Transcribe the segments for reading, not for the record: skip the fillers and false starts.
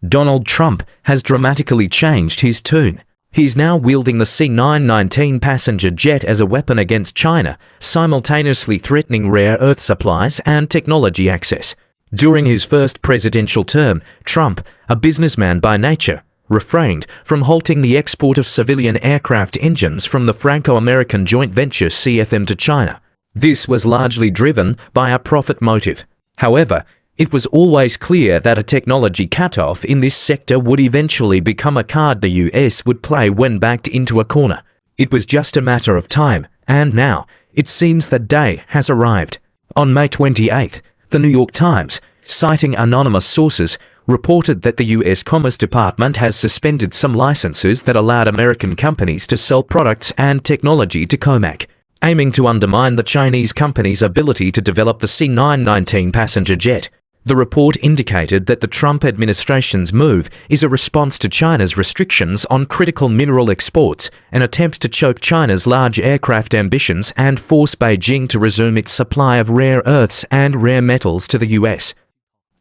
Donald Trump has dramatically changed his tune. He's now wielding the C-919 passenger jet as a weapon against China, simultaneously threatening rare earth supplies and technology access. During his first presidential term, Trump, a businessman by nature, refrained from halting the export of civilian aircraft engines from the Franco-American joint venture CFM to China. This was largely driven by a profit motive. However, it was always clear that a technology cutoff in this sector would eventually become a card the US would play when backed into a corner. It was just a matter of time, and now, it seems that day has arrived. On May 28, the New York Times, citing anonymous sources, reported that the US Commerce Department has suspended some licenses that allowed American companies to sell products and technology to COMAC, aiming to undermine the Chinese company's ability to develop the C-919 passenger jet. The report indicated that the Trump administration's move is a response to China's restrictions on critical mineral exports, an attempt to choke China's large aircraft ambitions and force Beijing to resume its supply of rare earths and rare metals to the US.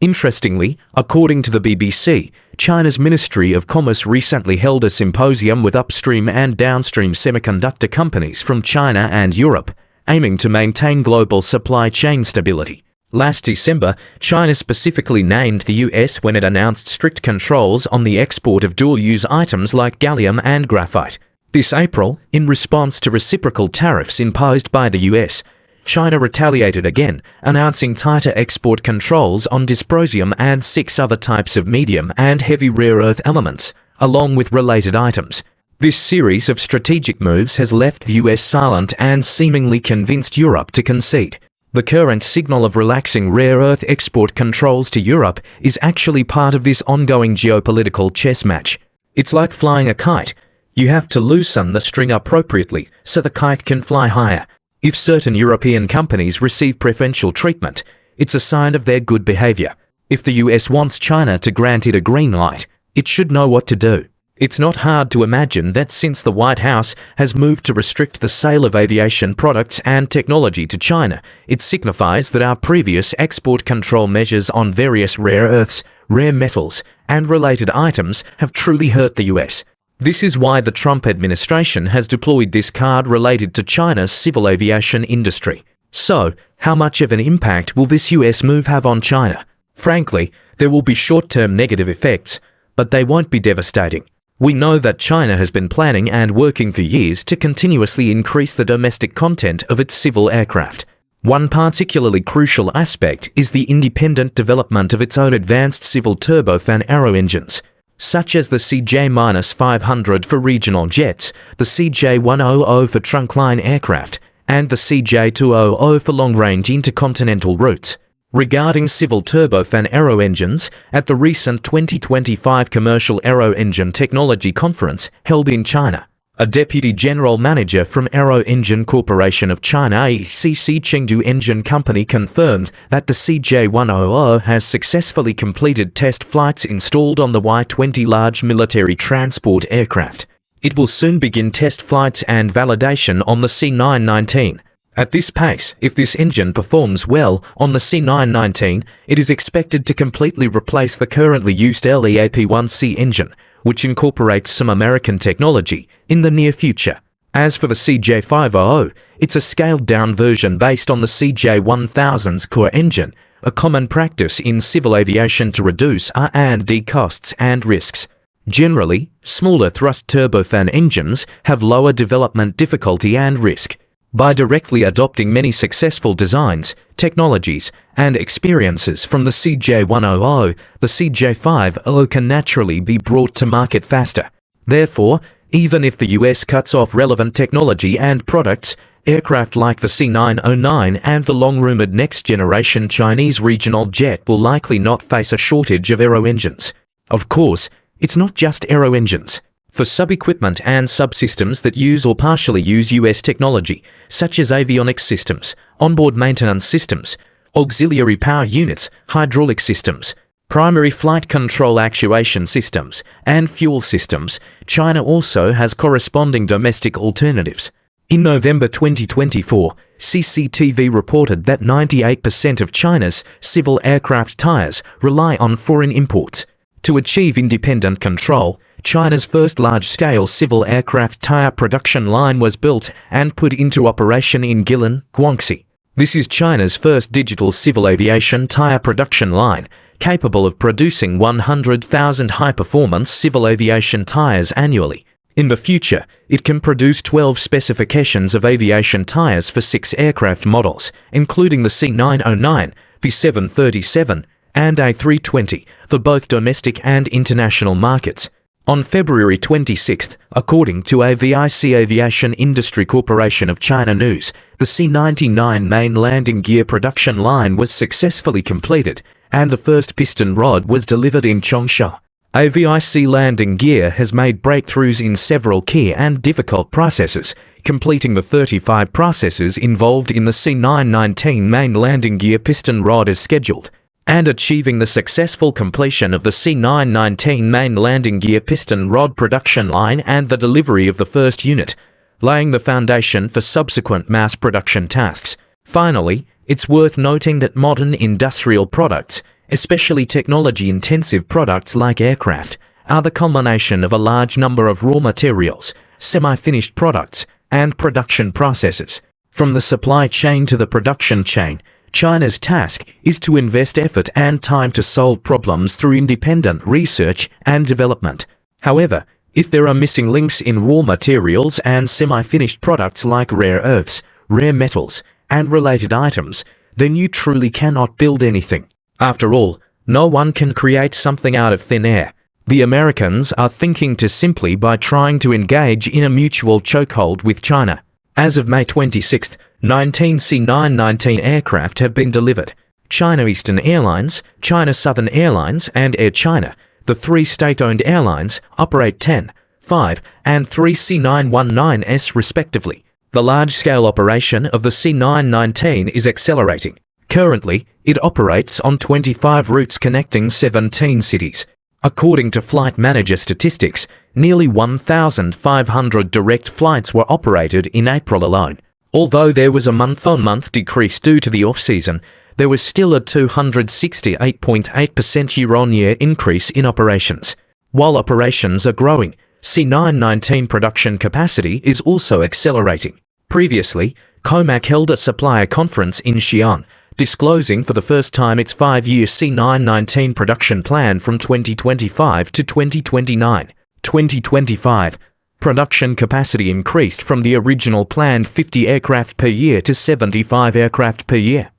Interestingly, according to the BBC, China's Ministry of Commerce recently held a symposium with upstream and downstream semiconductor companies from China and Europe, aiming to maintain global supply chain stability. Last December, China specifically named the US when it announced strict controls on the export of dual-use items like gallium and graphite. This April, in response to reciprocal tariffs imposed by the US, China retaliated again, announcing tighter export controls on dysprosium and 6 other types of medium and heavy rare earth elements, along with related items. This series of strategic moves has left the US silent and seemingly convinced Europe to concede. The current signal of relaxing rare earth export controls to Europe is actually part of this ongoing geopolitical chess match. It's like flying a kite. You have to loosen the string appropriately so the kite can fly higher. If certain European companies receive preferential treatment, it's a sign of their good behavior. If the US wants China to grant it a green light, it should know what to do. It's not hard to imagine that since the White House has moved to restrict the sale of aviation products and technology to China, it signifies that our previous export control measures on various rare earths, rare metals, and related items have truly hurt the US. This is why the Trump administration has deployed this card related to China's civil aviation industry. So, how much of an impact will this US move have on China? Frankly, there will be short-term negative effects, but they won't be devastating. We know that China has been planning and working for years to continuously increase the domestic content of its civil aircraft. One particularly crucial aspect is the independent development of its own advanced civil turbofan aero engines, such as the CJ-500 for regional jets, the CJ-100 for trunkline aircraft, and the CJ-200 for long-range intercontinental routes. Regarding civil turbofan aero engines, at the recent 2025 Commercial Aero Engine Technology Conference held in China, a deputy general manager from Aero Engine Corporation of China ACC Chengdu Engine Company confirmed that the CJ-100 has successfully completed test flights installed on the Y-20 large military transport aircraft. It will soon begin test flights and validation on the C-919. At this pace, if this engine performs well on the C-919, it is expected to completely replace the currently used LEAP-1C engine, which incorporates some American technology, in the near future. As for the CJ-500, it's a scaled-down version based on the CJ-1000's core engine, a common practice in civil aviation to reduce R&D costs and risks. Generally, smaller thrust turbofan engines have lower development difficulty and risk. By directly adopting many successful designs, technologies, and experiences from the CJ-100, the CJ-500 can naturally be brought to market faster. Therefore, even if the US cuts off relevant technology and products, aircraft like the C-909 and the long-rumored next-generation Chinese regional jet will likely not face a shortage of aero engines. Of course, it's not just aero engines. For sub-equipment and subsystems that use or partially use US technology, such as avionics systems, onboard maintenance systems, auxiliary power units, hydraulic systems, primary flight control actuation systems, and fuel systems, China also has corresponding domestic alternatives. In November 2024, CCTV reported that 98% of China's civil aircraft tires rely on foreign imports. To achieve independent control, China's first large-scale civil aircraft tire production line was built and put into operation in Guilin, Guangxi. This is China's first digital civil aviation tire production line, capable of producing 100,000 high-performance civil aviation tires annually. In the future, it can produce 12 specifications of aviation tires for 6 aircraft models, including the C909, B737, and A320 for both domestic and international markets. On February 26, according to AVIC Aviation Industry Corporation of China News, the C99 main landing gear production line was successfully completed, and the first piston rod was delivered in Changsha. AVIC landing gear has made breakthroughs in several key and difficult processes, completing the 35 processes involved in the C919 main landing gear piston rod as scheduled, and achieving the successful completion of the C919 main landing gear piston rod production line and the delivery of the first unit, laying the foundation for subsequent mass production tasks. Finally, it's worth noting that modern industrial products, especially technology-intensive products like aircraft, are the culmination of a large number of raw materials, semi-finished products, and production processes. From the supply chain to the production chain, China's task is to invest effort and time to solve problems through independent research and development. However, if there are missing links in raw materials and semi-finished products like rare earths, rare metals, and related items, then you truly cannot build anything. After all, no one can create something out of thin air. The Americans are thinking too simply by trying to engage in a mutual chokehold with China. As of May 26, 19 C919 aircraft have been delivered. China Eastern Airlines, China Southern Airlines, and Air China, the 3 state-owned airlines, operate 10, 5, and 3 C919s respectively. The large-scale operation of the C919 is accelerating. Currently, it operates on 25 routes connecting 17 cities. According to Flight Manager statistics, nearly 1,500 direct flights were operated in April alone. Although there was a month-on-month decrease due to the off-season, there was still a 268.8% year-on-year increase in operations. While operations are growing, C919 production capacity is also accelerating. Previously, COMAC held a supplier conference in Xi'an, disclosing for the first time its 5-year C919 production plan from 2025 to 2029. 2025, production capacity increased from the original planned 50 aircraft per year to 75 aircraft per year.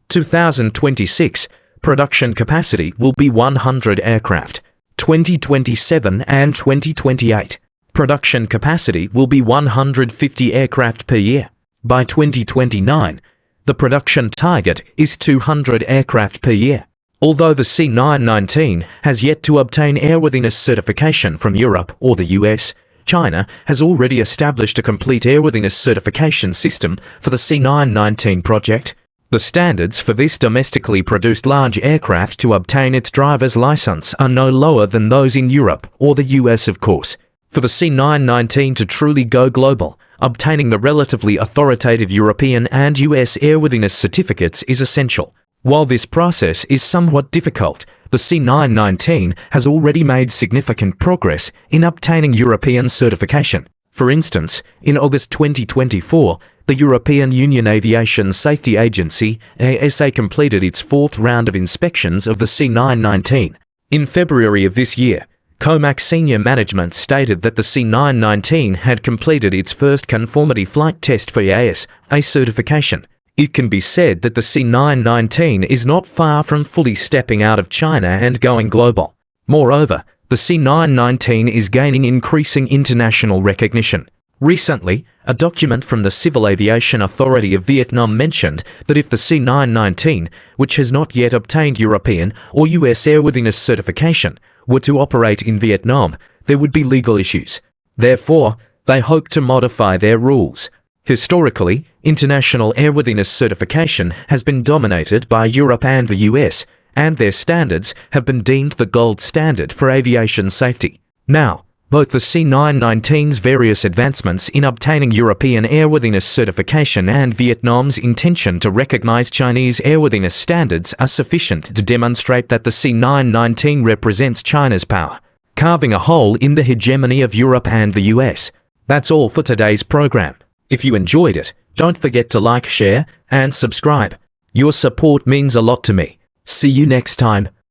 2026, production capacity will be 100 aircraft. 2027 and 2028, production capacity will be 150 aircraft per year. By 2029, the production target is 200 aircraft per year. Although the C919 has yet to obtain airworthiness certification from Europe or the US, China has already established a complete airworthiness certification system for the C919 project. The standards for this domestically produced large aircraft to obtain its driver's license are no lower than those in Europe or the US, of course. For the C919 to truly go global, obtaining the relatively authoritative European and US airworthiness certificates is essential. While this process is somewhat difficult, the C919 has already made significant progress in obtaining European certification. For instance, in August 2024, the European Union Aviation Safety Agency (EASA) completed its 4th round of inspections of the C919. In February of this year, COMAC senior management stated that the C919 had completed its first conformity flight test for EASA certification. It can be said that the C919 is not far from fully stepping out of China and going global. Moreover, the C919 is gaining increasing international recognition. Recently, a document from the Civil Aviation Authority of Vietnam mentioned that if the C919, which has not yet obtained European or US airworthiness certification, were to operate in Vietnam, there would be legal issues. Therefore, they hope to modify their rules. Historically, international airworthiness certification has been dominated by Europe and the US, and their standards have been deemed the gold standard for aviation safety. Now, Both the C919's various advancements in obtaining European airworthiness certification and Vietnam's intention to recognize Chinese airworthiness standards are sufficient to demonstrate that the C919 represents China's power, carving a hole in the hegemony of Europe and the US. That's all for today's program. If you enjoyed it, don't forget to like, share, and subscribe. Your support means a lot to me. See you next time.